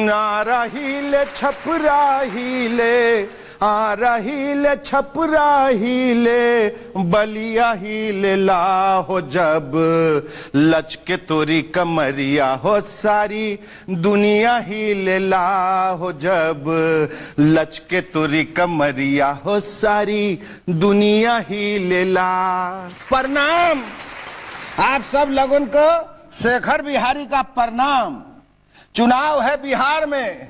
आ रही ले छपरा ही ले, आ रही ले छपरा ही ले, बलिया ही ले ला हो जब लचके तोरी कमरिया हो, सारी दुनिया ही ले ला हो जब लचके तोरी कमरिया हो, सारी दुनिया ही ले ला। प्रणाम आप सब लोगों को, शेखर बिहारी का प्रणाम। चुनाव है बिहार में,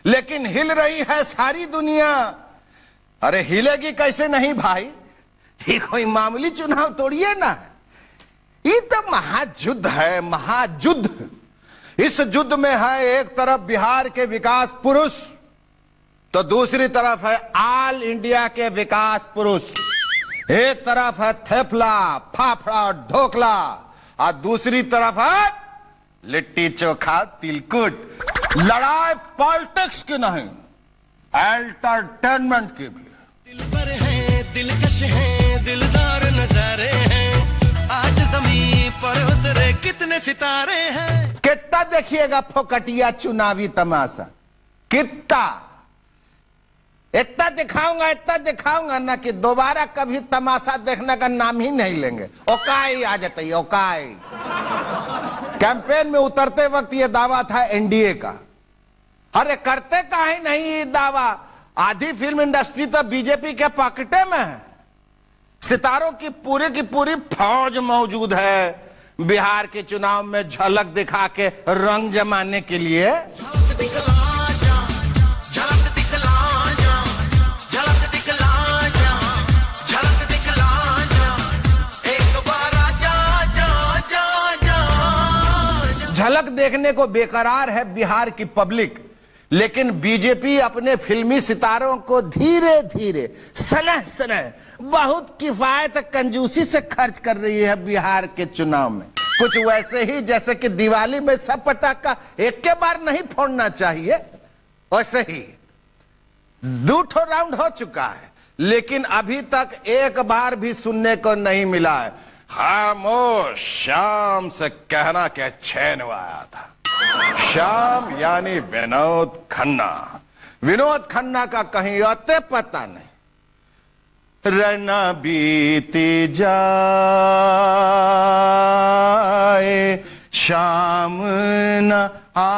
लेकिन हिल रही है सारी दुनिया। अरे हिलेगी कैसे नहीं भाई, ये कोई मामूली चुनाव तोड़ी है ना, ये तो महायुद्ध है, महायुद्ध। इस युद्ध में है एक तरफ बिहार के विकास पुरुष, तो दूसरी तरफ है ऑल इंडिया के विकास पुरुष। एक तरफ है थेपला फाफड़ा ढोकला, और दूसरी तरफ है लिट्टी चोखा तिलकुट। लड़ाई पॉलिटिक्स की नहीं, एंटरटेनमेंट की भी। दिल पर है, दिलकश है, दिलदार नजारे हैं, आज जमीन पर उतरे कितने सितारे हैं। कितना देखिएगा फोकटिया चुनावी तमाशा, कितना इतना दिखाऊंगा ना कि दोबारा कभी तमाशा देखने का नाम ही नहीं लेंगे। ओकाई आ जाती है, ओकाई। कैंपेन में उतरते वक्त ये दावा था एनडीए का, अरे करते काहे नहीं ये दावा, आधी फिल्म इंडस्ट्री तो बीजेपी के पॉकेटे में है, सितारों की पूरी फौज मौजूद है बिहार के चुनाव में झलक दिखा के रंग जमाने के लिए। झलक देखने को बेकरार है बिहार की पब्लिक, लेकिन बीजेपी अपने फिल्मी सितारों को धीरे धीरे सनह बहुत किफायत कंजूसी से खर्च कर रही है बिहार के चुनाव में। कुछ वैसे ही जैसे कि दिवाली में सब पटाखा एक के बार नहीं फोड़ना चाहिए, वैसे ही 2 राउंड हो चुका है, लेकिन अभी तक एक बार भी सुनने को नहीं मिला है। खामोश शाम से कहना क्या चैन आया था। शाम यानी विनोद खन्ना। विनोद खन्ना का कहीं अते पता नहीं। रना बीती जाए शाम न आए।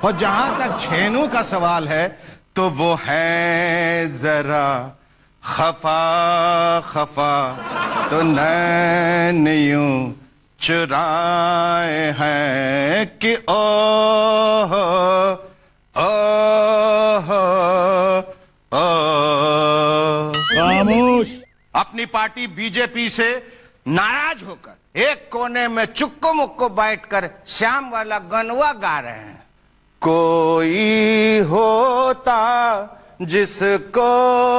और जहां तक छेनू का सवाल है तो वो है जरा खफा तो नैन यूं चुराए हैं कि ओ खामोश। अपनी पार्टी बीजेपी से नाराज होकर एक कोने में चुक्को मुक्को बैठकर श्याम वाला गनवा गा रहे हैं। कोई होता जिसको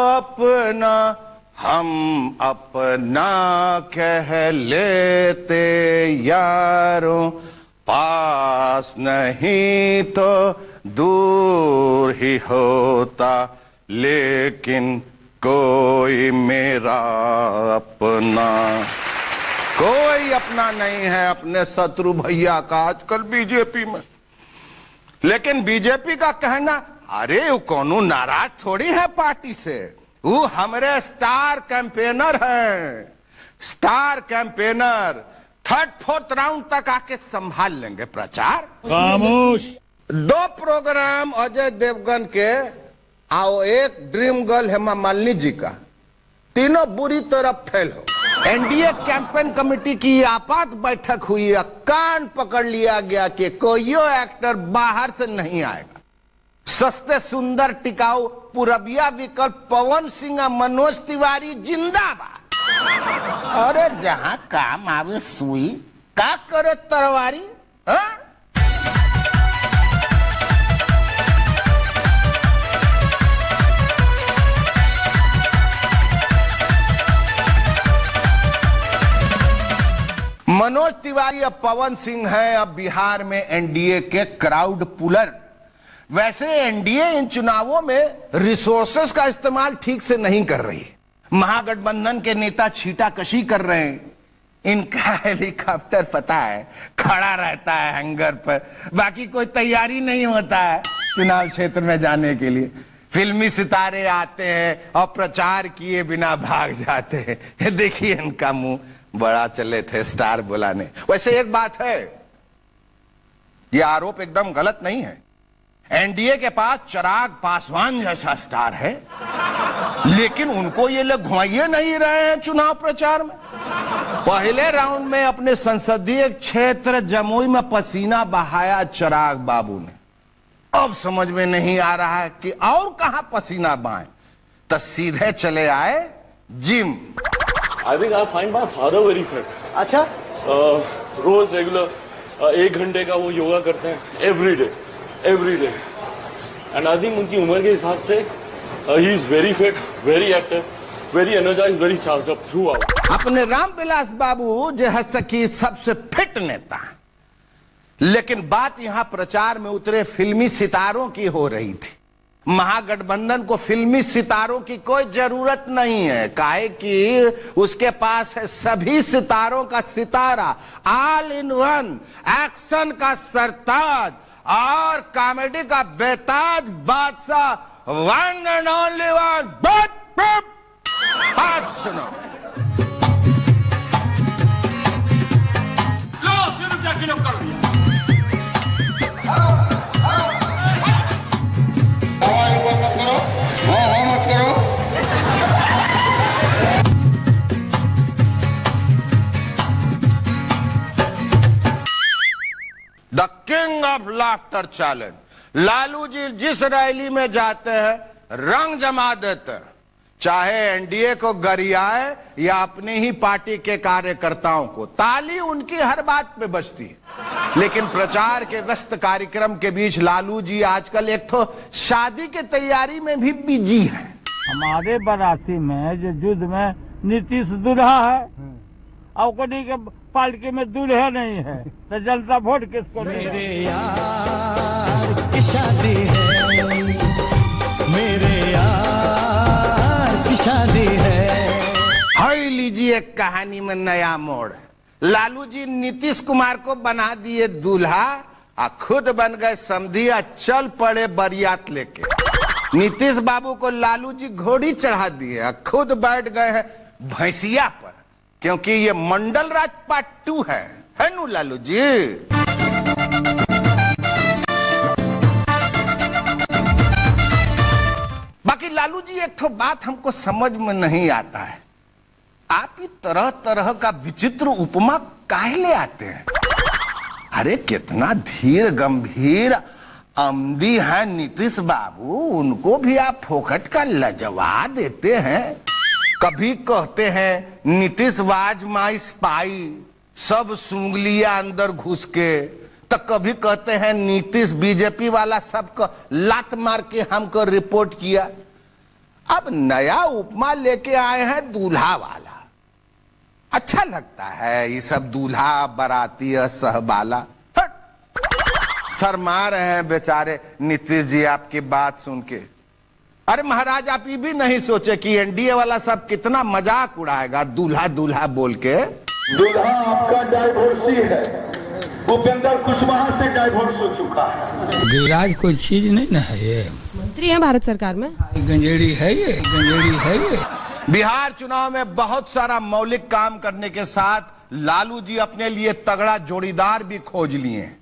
अपना हम अपना कह लेते यारों, पास नहीं तो दूर ही होता, लेकिन कोई मेरा अपना। कोई अपना नहीं है अपने शत्रु भैया का आजकल बीजेपी में। लेकिन बीजेपी का कहना, अरे वो कौनो नाराज थोड़ी है पार्टी से, वो हमारे स्टार कैंपेनर हैं, स्टार कैंपेनर। 3rd-4th राउंड तक आके संभाल लेंगे प्रचार। खामोश। 2 प्रोग्राम अजय देवगन के और एक ड्रीम गर्ल हेमा मालिनी जी का, तीनों बुरी तरह फेल हो। एनडीए कैंपेन कमेटी की आपात बैठक हुई, कान पकड़ लिया गया कि कोई एक्टर बाहर से नहीं आएगा। सस्ते सुंदर टिकाऊ पूरबिया विकल्प पवन सिंह मनोज तिवारी जिंदाबाद। अरे जहां काम आवे सुई का करे तरवारी। मनोज तिवारी अब पवन सिंह है अब बिहार में एनडीए के क्राउड पुलर। वैसे एनडीए इन चुनावों में रिसोर्सेस का इस्तेमाल ठीक से नहीं कर रही। महागठबंधन के नेता छीटाकशी कर रहे हैं, इनका हेलीकॉप्टर पता है खड़ा रहता है हैंगर पर, बाकी कोई तैयारी नहीं होता है चुनाव क्षेत्र में जाने के लिए। फिल्मी सितारे आते हैं और प्रचार किए बिना भाग जाते हैं। देखिए इनका मुंह बड़ा चले थे स्टार बुलाने। वैसे एक बात है, यह आरोप एकदम गलत नहीं है। एनडीए के पास चिराग पासवान जैसा स्टार है, लेकिन उनको ये लोग घुमाइए नहीं रहे हैं चुनाव प्रचार में। पहले राउंड में अपने संसदीय क्षेत्र जमुई में पसीना बहाया चिराग बाबू ने। अब समझ में नहीं आ रहा है कि और कहां पसीना बहाएं, तो सीधे चले आए gym. I think I find my father very fit. अच्छा, रोज रेगुलर 1 घंटे का वो योगा करते हैं every day and I think उनकी उम्र के हिसाब से he is very fit, very active, very energised, very charged up through out. अपने रामविलास बाबू जो है सकी सबसे फिट नेता है, लेकिन बात यहां प्रचार में उतरे फिल्मी सितारों की हो रही थी। महागठबंधन को फिल्मी सितारों की कोई जरूरत नहीं है, काहे कि उसके पास है सभी सितारों का सितारा, ऑल इन वन, एक्शन का सरताज और कॉमेडी का बेताज बादशाह, वन एंड ओनली वन। आज सुनो, लो कर दिया। The king of laughter challenge. Lalu ji जिस रैली में जाते हैं रंग जमा देते हैं, चाहे एनडीए को गरियाए या अपनी ही पार्टी के कार्यकर्ताओं को। ताली उनकी हर बात पे बजती है। लेकिन प्रचार के व्यस्त कार्यक्रम के बीच लालू जी आजकल एक तो शादी के तैयारी में भी बिजी है। हमारे बरासी में जो युद्ध में नीतीश दूल्हा है और कोई के पालकी में दूल्हा नहीं है, तो जनता वोट किसको देगी? मेरे यार की शादी है, मेरे यार की शादी है। हाय लीजिए कहानी में नया मोड़। लालू जी नीतीश कुमार को बना दिए दूल्हा और खुद बन गए समधिया, चल पड़े बरियात लेके। नीतीश बाबू को लालू जी घोड़ी चढ़ा दिए और खुद बैठ गए हैं भैंसिया पर, क्योंकि ये मंडल राज पार्ट 2 है नु लालू जी। बाकी लालू जी एक तो बात हमको समझ में नहीं आता है, आप ही तरह तरह का विचित्र उपमा काहे ले आते हैं? अरे कितना धीर गंभीर अमदी है नीतीश बाबू, उनको भी आप फोकट का लजवा देते हैं। कभी कहते हैं नीतीश वाज माई स्पाई, सब सूंगलिया अंदर घुस के, तो कभी कहते हैं नीतीश बीजेपी वाला सबको लात मार के हमको रिपोर्ट किया। अब नया उपमा लेके आए हैं दूल्हा वाला। अच्छा लगता है ये सब दूल्हा बाराती सहबाला। शर्मा रहे हैं बेचारे नीतीश जी आपकी बात सुन के। अरे महाराज, आप ये भी नहीं सोचे कि एनडीए वाला सब कितना मजाक उड़ाएगा दूल्हा दूल्हा बोल के। दूल्हा आपका डाइवोर्सी है, उपेंद्र कुशवाहा से डाइवोर्स हो चुका है। गिरिराज कोई चीज नहीं ना है, ये मंत्री है भारत सरकार में। गंजेड़ी है ये, गंजेड़ी है ये। बिहार चुनाव में बहुत सारा मौलिक काम करने के साथ लालू जी अपने लिए तगड़ा जोड़ीदार भी खोज लिए।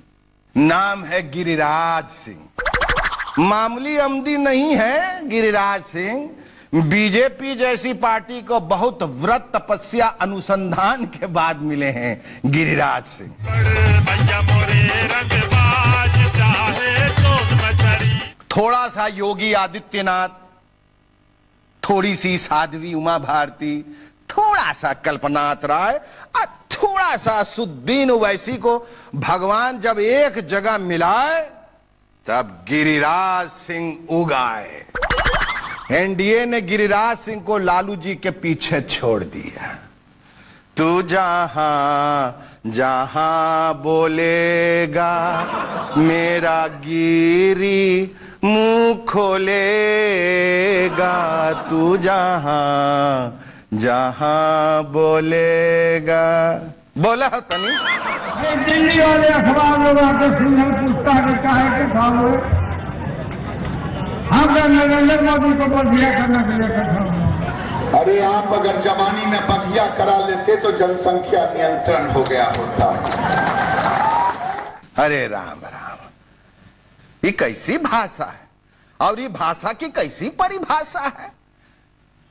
नाम है गिरिराज सिंह। मामूली अमदी नहीं है गिरिराज सिंह। बीजेपी जैसी पार्टी को बहुत व्रत तपस्या अनुसंधान के बाद मिले हैं गिरिराज सिंह। थोड़ा सा योगी आदित्यनाथ, थोड़ी सी साध्वी उमा भारती, थोड़ा सा कल्पनाथ राय और थोड़ा सा सुद्दीन ओवैसी को भगवान जब एक जगह मिलाए तब गिरिराज सिंह उगाए। एनडीए ने गिरिराज सिंह को लालू जी के पीछे छोड़ दिया। तू जहां जहां बोलेगा मेरा गिरी मुंह खोलेगा, तू जहां जहां बोलेगा। बोला हो तनी। दिल्ली वाले अखबार में आकर सिंघल पूछता है काहे के खाओ, हम नरेंद्र मोदी को बधिया करने के लिए कहा। अरे आप अगर जवानी में बधिया करा लेते तो जनसंख्या नियंत्रण हो गया होता। अरे राम राम, ये कैसी भाषा है और ये भाषा की कैसी परिभाषा है?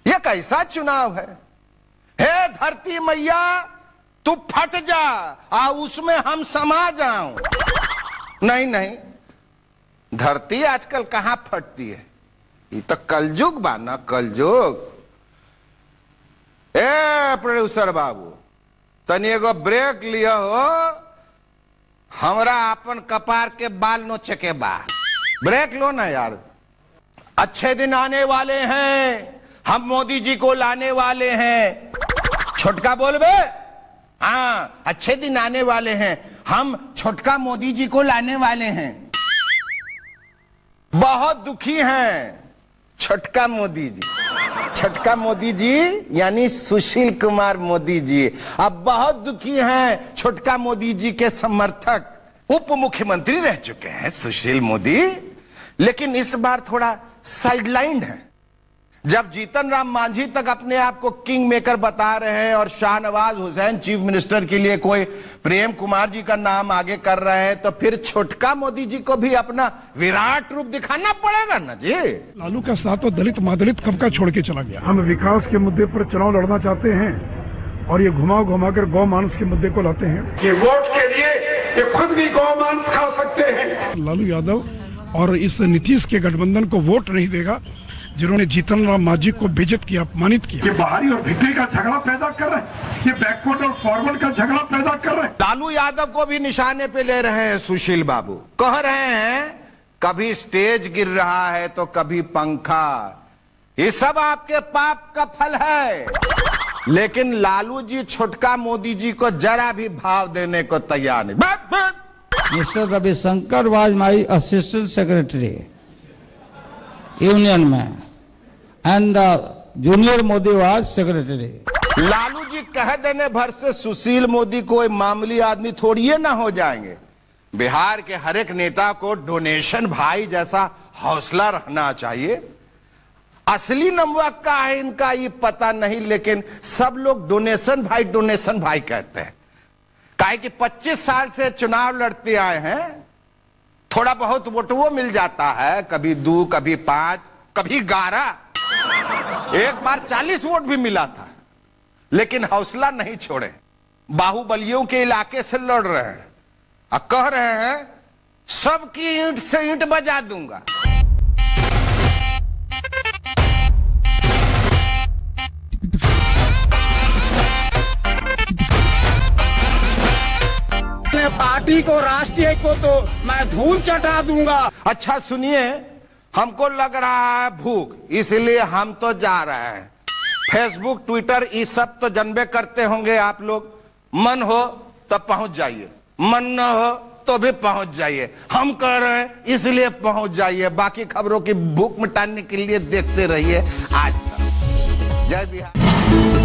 ये कैसा चुनाव है? हे धरती मैया तू फट जा आ उसमें हम समा जाऊं। नहीं नहीं, धरती आजकल कहां फटती है, ये तो कलयुग बा ना, कलयुग। ए प्रोड्यूसर बाबू तनी एगो ब्रेक लिया हो, हमरा अपन कपार के बाल नोचे के बा। ब्रेक लो ना यार। अच्छे दिन आने वाले हैं, हम मोदी जी को लाने वाले हैं। छोटका बोल बे। हाँ, अच्छे दिन आने वाले हैं, हम छोटका मोदी जी को लाने वाले हैं। बहुत दुखी हैं छोटका मोदी जी। छोटका मोदी जी यानी सुशील कुमार मोदी जी अब बहुत दुखी हैं। छोटका मोदी जी के समर्थक उप मुख्यमंत्री रह चुके हैं सुशील मोदी, लेकिन इस बार थोड़ा साइडलाइंड है। जब जीतन राम मांझी तक अपने आप को किंग मेकर बता रहे हैं और शाहनवाज हुसैन चीफ मिनिस्टर के लिए कोई प्रेम कुमार जी का नाम आगे कर रहे हैं, तो फिर छोटका मोदी जी को भी अपना विराट रूप दिखाना पड़ेगा ना जी। लालू का साथ तो दलित मादलित कब का छोड़ के चला गया। हम विकास के मुद्दे पर चुनाव लड़ना चाहते हैं और ये घुमा कर गौ मांस के मुद्दे को लाते हैं। ये वोट के लिए ये खुद भी गौ मांस खा सकते हैं। लालू यादव और इस नीतीश के गठबंधन को वोट नहीं देगा जिन्होंने जीतन राम मांझी को बेइज्जत किया, अपमानित किया। ये बाहरी और भीतरी का झगड़ा पैदा कर रहे हैं, ये बैकवर्ड और फॉरवर्ड का झगड़ा पैदा कर रहे हैं। लालू यादव को भी निशाने पे ले रहे हैं सुशील बाबू। कह रहे हैं कभी स्टेज गिर रहा है तो कभी पंखा, ये सब आपके पाप का फल है। लेकिन लालू जी छोटका मोदी जी को जरा भी भाव देने को तैयार नहीं। Mister Ravishankar was my assistant secretary union में and the junior Modi was secretary. Lalu ji कह देने भर से सुशील मोदी कोई मामूली आदमी थोड़ी ना हो जाएंगे। बिहार के हर एक नेता को डोनेशन भाई जैसा हौसला रखना चाहिए। असली नंबर का है इनका ये पता नहीं, लेकिन सब लोग डोनेशन भाई कहते हैं। काहे कि 25 साल से चुनाव लड़ते आए हैं, थोड़ा बहुत वोट वो मिल जाता है, कभी 2 कभी 5 कभी 11, एक बार 40 वोट भी मिला था, लेकिन हौसला नहीं छोड़े। बाहुबलियों के इलाके से लड़ रहे हैं और कह रहे हैं सबकी ईंट से ईंट बजा दूंगा। पार्टी को, राष्ट्रीय को तो मैं धूल चटा दूंगा। अच्छा सुनिए, हमको लग रहा है भूख, इसलिए हम तो जा रहे हैं। फेसबुक ट्विटर ये सब तो जानबे करते होंगे आप लोग। मन हो तो पहुंच जाइए, मन न हो तो भी पहुंच जाइए। हम कह रहे हैं इसलिए पहुंच जाइए। बाकी खबरों की भूख मिटाने के लिए देखते रहिए आज तक। जय बिहार।